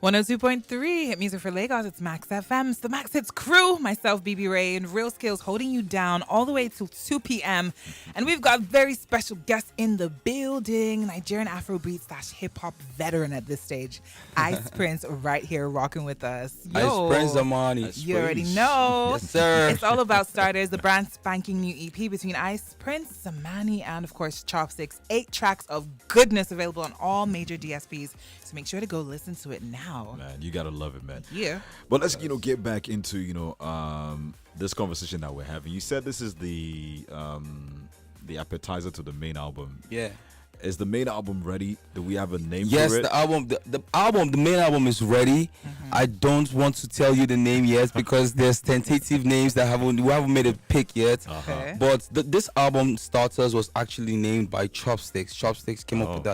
102.3 Hit Music for Lagos. It's Max FM. It's the Max Hits crew. Myself, BB Ray, and Real Skills holding you down all the way till 2 p.m. And we've got very special guests in the building. Nigerian Afrobeat / hip hop veteran at this stage, Iceprince, right here rocking with us. Iceprince Zamani. You already know. Yes, sir. It's all about starters. The brand spanking new EP between Iceprince, Zamani, and of course Chopsticks. 8 tracks of goodness available on all major DSPs. So make sure to go listen to it now. Man, you gotta love it, man. Yeah. But let's get back into this conversation that we're having. You said this is the appetizer to the main album. Yeah. Is the main album ready? Do we have a name Yes, for it? the main album is ready. I don't want to tell you the name yet because there's tentative names that we haven't made a pick yet. Okay. But this album starters was actually named by Chopsticks. Chopsticks came up with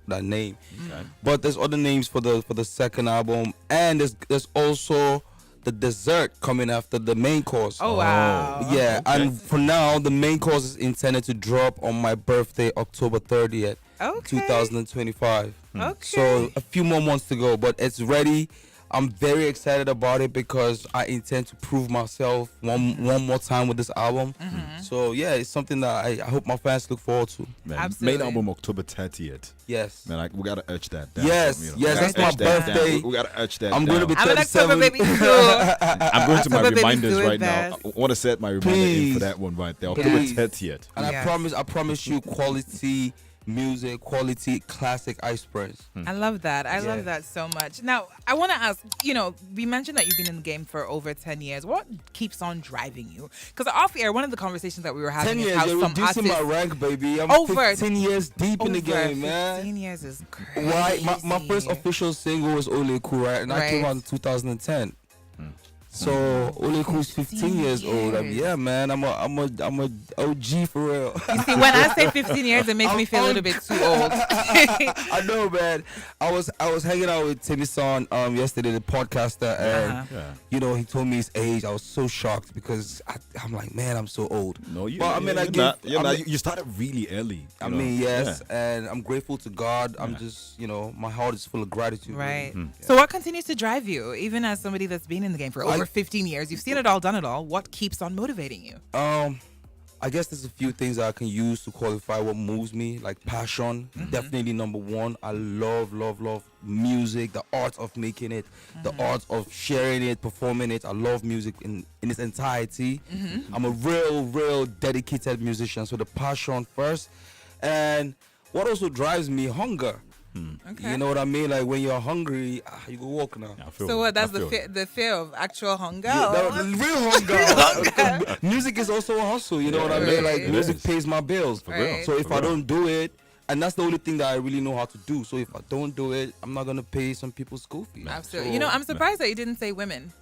that name. Okay. But there's other names for the second album, and there's also the dessert coming after the main course. Oh, wow. Yeah, Okay. and for now, the main course is intended to drop on my birthday, October 30th, Okay. 2025. Okay. So a few more months to go, but it's ready. I'm very excited about it because I intend to prove myself one more time with this album. So yeah, it's something that I hope my fans look forward to. Man, Absolutely. main album October 30th. Yes. Man, we gotta urge that down. Yes, We yes, gotta that's my urge that down. birthday. We gotta urge that I'm down. going to be I'm an 37. October baby too. I'm going to my October babies reminders do it right now. best. I want to set my reminder in Please. for that one right there. October Please. 30th. And Yes. I promise you quality music, quality classic Iceprince. I love that. I love Yeah. that so much. Now, I want to ask, we mentioned that you've been in the game for over 10 years. What keeps on driving you? Because off air, one of the conversations that we were having 10 is years, how you're some reducing artists... my rank, baby. I'm Over- 15 years deep in the game, 15 man. years is crazy. Why? My first official single was Oleku, right? And I came Right. out in 2010. So Oleku is 15 years old. I mean, years. yeah, man. I'm a OG for real. You see, when I say 15 years, it makes me feel a little bit too old. I know, man. I was hanging out with Timmy Son yesterday, the podcaster, and Yeah. he told me his age. I was so shocked because I'm like, man, I'm so old. No, you. But I mean, you started really early. I mean, yes, and I'm grateful to God. I'm just, my heart is full of gratitude. Right. really. So what continues to drive you, even as somebody that's been in the game for over 15 years? You've seen it all, done it all. What keeps on motivating you? I guess there's a few things that I can use to qualify what moves me, like passion, definitely number one. I love music, the art of making it, the art of sharing it, performing it. I love music in its entirety. I'm a real dedicated musician, so the passion first. And what also drives me, hunger. Okay. You know what I mean? Like when you're hungry, you go walk now. So what? That's the fear of actual hunger. Yeah, the real hunger. Music is also a hustle, you know what I mean? Like It music is. pays my bills. For real. So if For I real. don't do it, and that's the only thing that I really know how to do. So if I don't do it, I'm not gonna pay some people's school fees. Absolutely. I'm surprised that you didn't say women.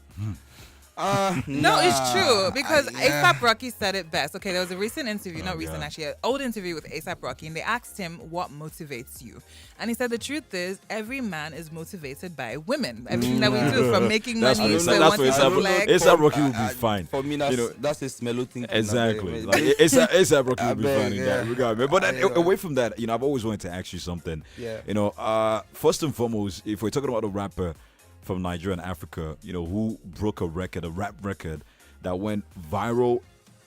No, No, it's true because yeah. A$AP Rocky said it best. Okay, there was a recent interview, not recent God. actually, an old interview with A$AP Rocky, and they asked him what motivates you, and he said the truth is every man is motivated by women. Everything that we do, from making That's money what to that's wanting what to A$AP flex. A$AP Rocky will be fine. For me, that's a smelly thing. Exactly. Like A$AP Rocky will be beg, fine in yeah. that regard. Man. But I know. away from that, I've always wanted to ask you something. Yeah. First and foremost, if we're talking about a rapper from Nigeria and Africa, who broke a rap record that went viral,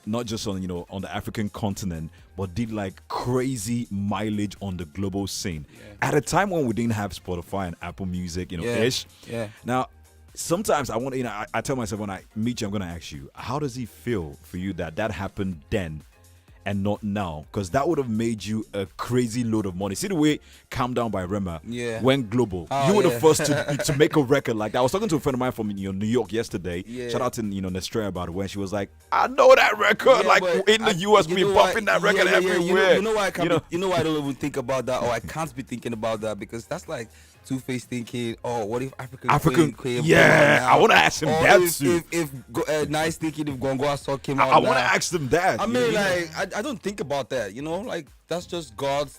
not just on on the African continent, but did like crazy mileage on the global scene at a time when we didn't have Spotify and Apple Music, ish. Yeah. Now, sometimes I want to, I tell myself when I meet you, I'm going to ask you, how does it feel for you that happened then and not now? Because that would have made you a crazy load of money. See the way Calm Down by Rema went global. Oh, You were the yeah. first to make a record like that. I was talking to a friend of mine from New York yesterday. Yeah. Shout out to Nestraya about it, where she was like, I know that record. Yeah, like but in the US, you we know bumping why- that record yeah, everywhere. You know why I don't even think about that, or I can't be thinking about that, because that's like Two-Face thinking, oh, what if African Queen yeah, I want to ask him or that if, too. if Nice thinking if Gongo Assault came out I want to now. ask them that. I you mean, know? like, I don't think about that, like that's just God's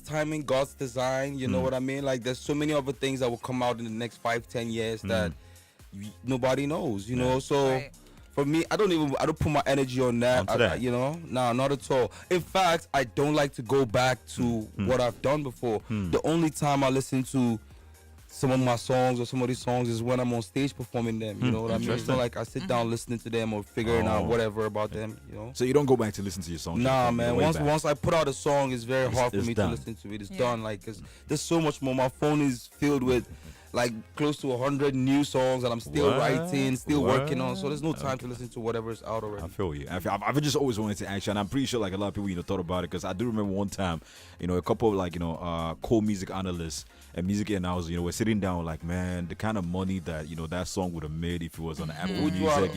timing, God's design, you know what I mean? Like, there's so many other things that will come out in the next 5-10 years that nobody knows, know? So Right. for me, I don't put my energy on that, Onto that. No, not at all. In fact, I don't like to go back to what I've done before. The only time I listen to some of my songs or some of these songs is when I'm on stage performing them. You know what I mean? It's not like I sit down listening to them or figuring out whatever about them. You know. So you don't go back to listen to your songs? Nah, man. Once I put out a song, it's very hard for me to listen to it. It's done. Like, 'cause there's so much more. My phone is filled with like close to 100 new songs that I'm still writing, still working on. So there's no time to listen to whatever's out already. I feel you. I've just always wanted to ask you, and I'm pretty sure like a lot of people thought about it, because I do remember one time, a couple of like core music analysts and music analysts, we're sitting down like, man, the kind of money that that song would have made if it was on Apple Music,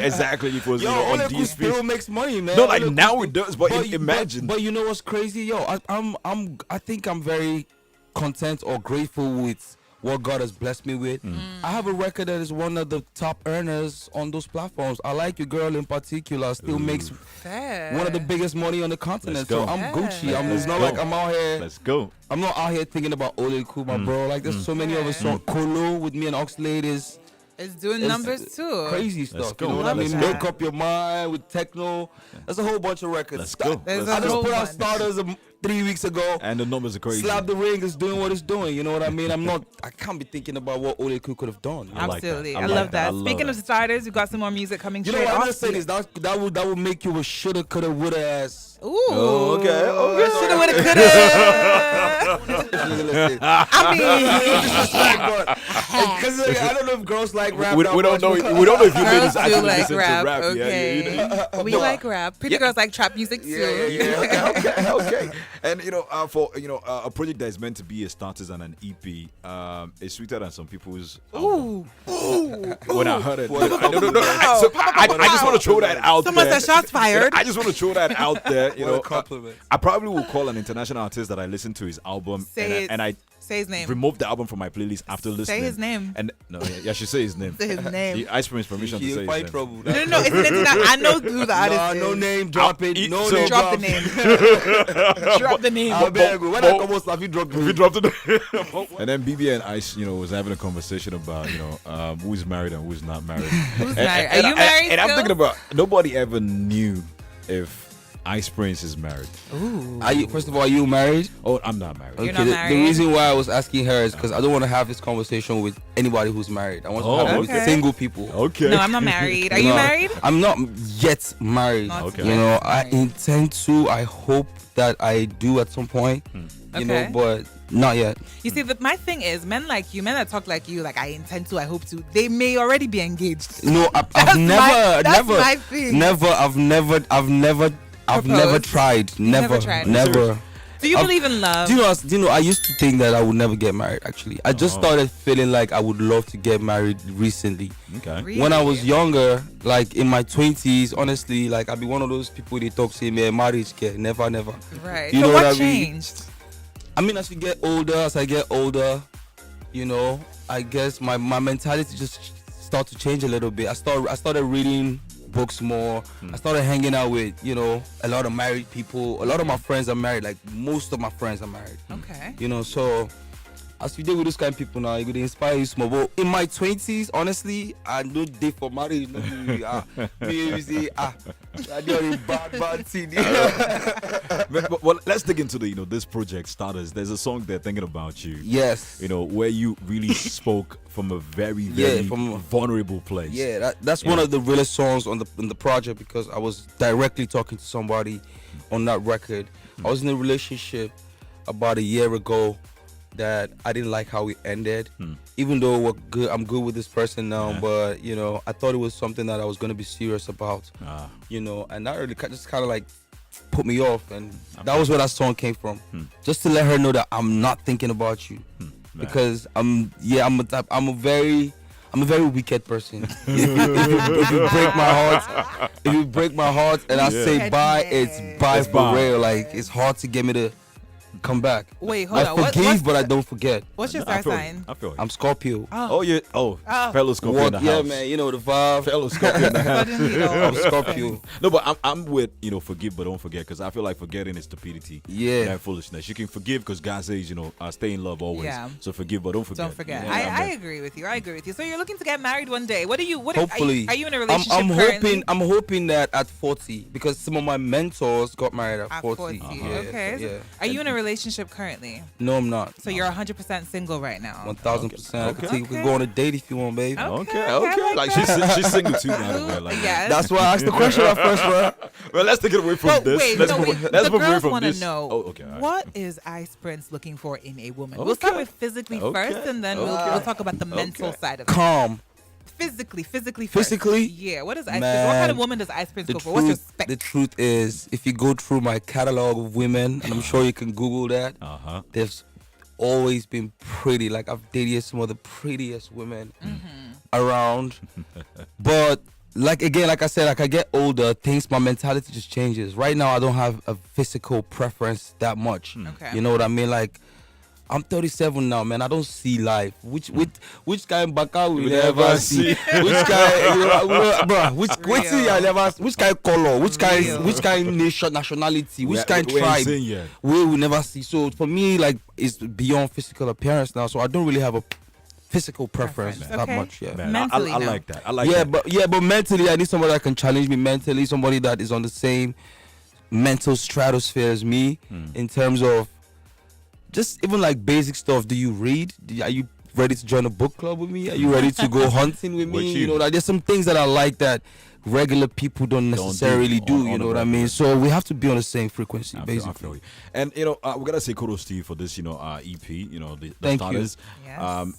exactly, if it was on DSP. Still makes money, man. No, like now it does, but imagine. But you know what's crazy, I think I'm very content or grateful with what God has blessed me with. I have a record that is one of the top earners on those platforms. I Like Your Girl in particular still makes one of the biggest money on the continent. So I'm Gucci. It's not like I'm out here. Let's go. I'm not out here thinking about Ole Kuma, bro. Like there's so many other songs. Kolo with me and Oxlade is doing numbers too. Crazy stuff. Go. You know what I mean? That. Make Up Your Mind with techno. There's a whole bunch of records. Let's go. I just put out Starters 3 weeks ago. And the numbers are crazy. Slap the Ring is doing what it's doing. You know what I mean? I can't be thinking about what Ole could have done. You know? Absolutely. I I like love that. that. Speaking of starters, we've got some more music coming You know straight what I'm off. just saying is that would make you a shoulda, coulda, woulda ass. Ooh. Oh, okay. Shoulda, woulda, coulda. Because I don't know if girls like rap. We don't know. We don't know if you made Girls this actually do like listen rap, to rap. okay. We like rap. Pretty girls like trap music too. Okay. And for a project that is meant to be a starters and an EP, it's sweeter than some people's. Ooh. When I heard it, No. So I just want to throw that out Someone there. said shots fired. I just want to throw that out there. What a compliment. I probably will call an international artist that I listened to his album, and I Say his name. removed the album from my playlist after listening. Say his name. And no, yeah, I should say his name. Say his name. Iceprince permission to say his name. trouble. No, it's an international. I know who the artist is. No name, drop it. No so name, Drop the name. Drop the name. I'll beg you. When I come out, you drop We the dropped it. And then BB and Ice, was having a conversation about, who's married and who's not married. Who's married? Are you married And I'm still? thinking about, nobody ever knew if Iceprince is married. Ooh. First of all, are you married? Oh, I'm not married. You're Okay, not the married? reason why I was asking her is because I don't want to have this conversation with anybody who's married. I want to have it okay. with single people. Okay. No, I'm not married. Are you No, married? I'm not yet married. Not Okay. You yet know, I married. intend to. I hope that I do at some point. You know, Okay. but not yet. You see, my thing is, men like you, men that talk like you, like I intend to, I hope to, they may already be engaged. No, I've That's never, my thing. I've never Proposed. tried. never Never, tried. never. Do you I've- believe in love? Do you know? I used to think that I would never get married. Actually, I just started feeling like I would love to get married recently. Okay. Really? When I was younger, like in my 20s, honestly, like I'd be one of those people they talk say, man, marriage, get never. Right. You So know what what I mean? changed? I mean, as I get older, I guess my mentality just start to change a little bit. I started reading books more. I started hanging out with, a lot of married people. A lot of my friends are married. Like most of my friends are married. Okay. So as you deal with those kind of people now, it would inspire you small. But in my 20s, honestly, I no date for marriage. No, I do bad thing. Well, let's dig into this project starters. There's a song there thinking about you. Yes. Where you really spoke from a very, very from- vulnerable place. Yeah, that's one of the realest songs on the project because I was directly talking to somebody on that record. I was in a relationship about a year ago that I didn't like how it ended. Even though we're good, I'm good with this person now, but I thought it was something that I was gonna be serious about. And that really just kind of like put me off, and that was where that song came from. Just to let her know that I'm not thinking about you, because I'm a very wicked person. if you break my heart, and I say bye, it's bye It's for bye. real. Like it's hard to get me to come back. Wait, hold I on. forgive, but I don't forget. What's your I star feel you. sign? I feel you. I'm Scorpio. Oh, yeah. Oh, fellow Scorpio in What? the Yeah, house. man. You know the vibe. Fellow Scorpio in the house. Suddenly, I'm Scorpio. No, but I'm with forgive but don't forget, because I feel like forgetting is stupidity. Yeah. And foolishness. You can forgive because God says stay in love always. Yeah. So forgive but don't forget. Don't forget. You know what I agree with you. So you're looking to get married one day. What Hopefully. Are you in a relationship I'm currently? hoping that at 40, because some of my mentors got married at 40. At 40. Yeah, Okay. yeah. Are you in a They relationship currently? No, I'm not. So you're 100% single right now. 1000%. Okay. We could go on a date if you want, babe. Okay. I Like that. she's single too now. Man. Like, Yes. That's why I asked the question at first, bro. well, let's take it away from But this. wait, let's no, move, wait. let's The move away girls from want to this. know, Oh, okay. All right. what is Iceprince looking for in a woman? We'll start with physically first, and then we'll talk about the mental side of it. Calm. Physically first. Physically? Yeah. What is Iceprince? Man, What kind of woman does Iceprince go for? What's your spec? The truth is, if you go through my catalog of women, and I'm sure you can Google that, there's always been pretty. Like, I've dated some of the prettiest women around. But like I said, like I get older, my mentality just changes. Right now, I don't have a physical preference that much. Okay. You know what I mean? Like, I'm 37 now, man. I don't see life. Which kind of baka we never see? Which kind, bro? Which I never? Which kind of color? Which kind nation, nationality? Which kind tribe? We will never see. So for me, like, it's beyond physical appearance now. So I don't really have a physical preference that much. Yeah, man, I like that. I like that. But mentally, I need somebody that can challenge me mentally. Somebody that is on the same mental stratosphere as me in terms of just even like basic stuff. Do you read? Are you ready to join a book club with me? Are you ready to go hunting with me? You know, like, there's some things that I like that regular people don't necessarily do. You know what I mean? So we have to be on the same frequency, basically. I feel you. And we gotta say kudos to you for this, EP. You know, the Thank starters. Yes.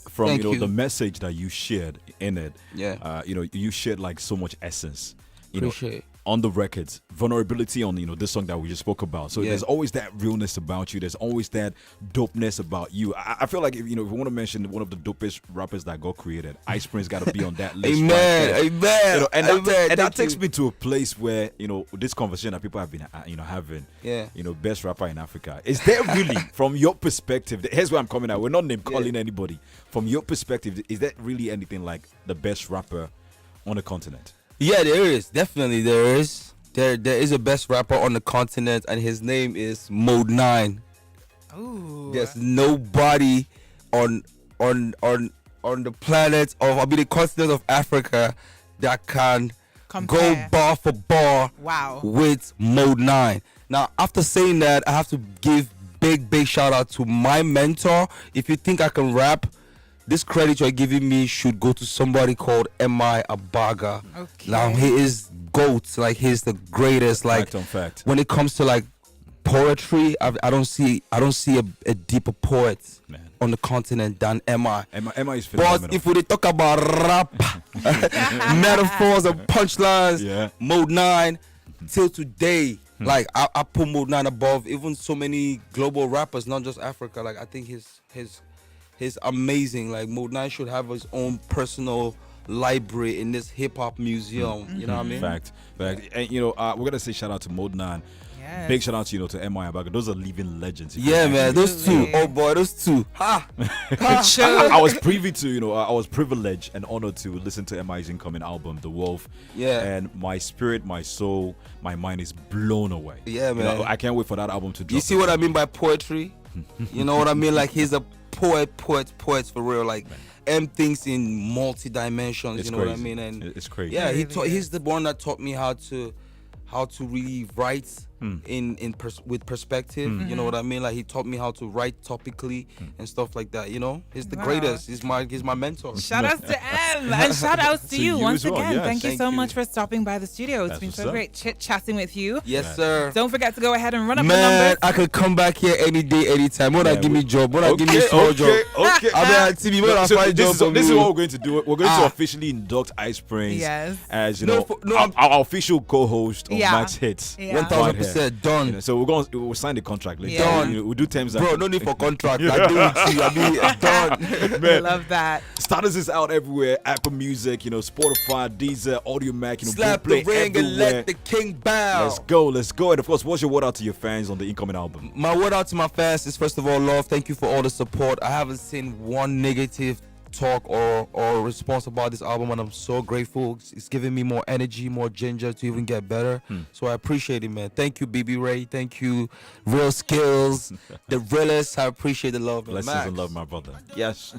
From Thank you. the message that you shared in it. Yeah. You shared like so much essence. Appreciate it. On the records, vulnerability on this song that we just spoke about. So there's always that realness about you. There's always that dopeness about you. I feel like if we want to mention one of the dopest rappers that got created, Iceprince got to be on that list. Amen. And that takes me to a place where this conversation that people have been having. Yeah. Best rapper in Africa. Is there really, from your perspective? Here's where I'm coming at. We're not name calling anybody. From your perspective, is there really anything like the best rapper on the continent? Yeah, there is. Definitely there is. There is a best rapper on the continent, and his name is Mode 9. Ooh. There's nobody on the planet of the continent of Africa that can Compare. go bar for bar with Mode 9. Now, after saying that, I have to give big shout out to my mentor. If you think I can rap, this credit you're giving me should go to somebody called M.I. Abaga. Okay. Now, he is GOAT. Like, he's the greatest. Like, Fact on fact. when it comes to like poetry, I don't see a deeper poet on the continent than M.I. M.I. is phenomenal. But if we talk about rap, metaphors and punchlines, Mode 9 till today, like I put Mode 9 above even so many global rappers, not just Africa. Like, I think he's amazing. Like, Mode 9 should have his own personal library in this hip hop museum. You know what I mean? Fact. And we're gonna say shout out to Mode 9. Yes. Big shout out to to M.I. Abaga. Those are living legends. Yeah, man. Those two. Oh boy, those two. Ha! I was privy to, I was privileged and honored to listen to M.I.'s incoming album, The Wolf. Yeah. And my spirit, my soul, my mind is blown away. Yeah, man. I can't wait for that album to drop. You see what I mean by poetry? You know what I mean? Like, he's a poet for real. Like, M thinks in multi dimensions. You know what I mean? And it's crazy. Yeah, he's the one that taught me how to really write with perspective. You know what I mean? Like, he taught me how to write topically and stuff like that. You know, he's the greatest. He's my mentor. Shout outs to M and shout outs to you once again. Yes. Thank you so much for stopping by the studio. It's been so great chit-chatting with you. Yes, sir. Don't forget to go ahead and run up the Man, numbers. I could come back here any day, anytime. When I give me job, when I give me small job. Okay. I mean, TV, when I find job. This is what we're going to do. We're going to officially induct Iceprince as our official co-host of Max Hits. 1000% done. So we'll sign the contract later. Done. We'll do terms. Bro, no need for contract. I do it to you. I mean, done. Man, Love that. Starters is out everywhere. Apple Music, Spotify, Deezer, Audio Mac. Slap the ring and let the king bow. Let's go. And of course, what's your word out to your fans on the incoming album? My word out to my fans is, first of all, love. Thank you for all the support. I haven't seen one negative talk or response about this album, and I'm so grateful. It's giving me more energy, more ginger to even get better. So I appreciate it, man. Thank you, BB Ray. Thank you, Real Skills, the realest. I appreciate the love. Blessings and love, my brother. Yes.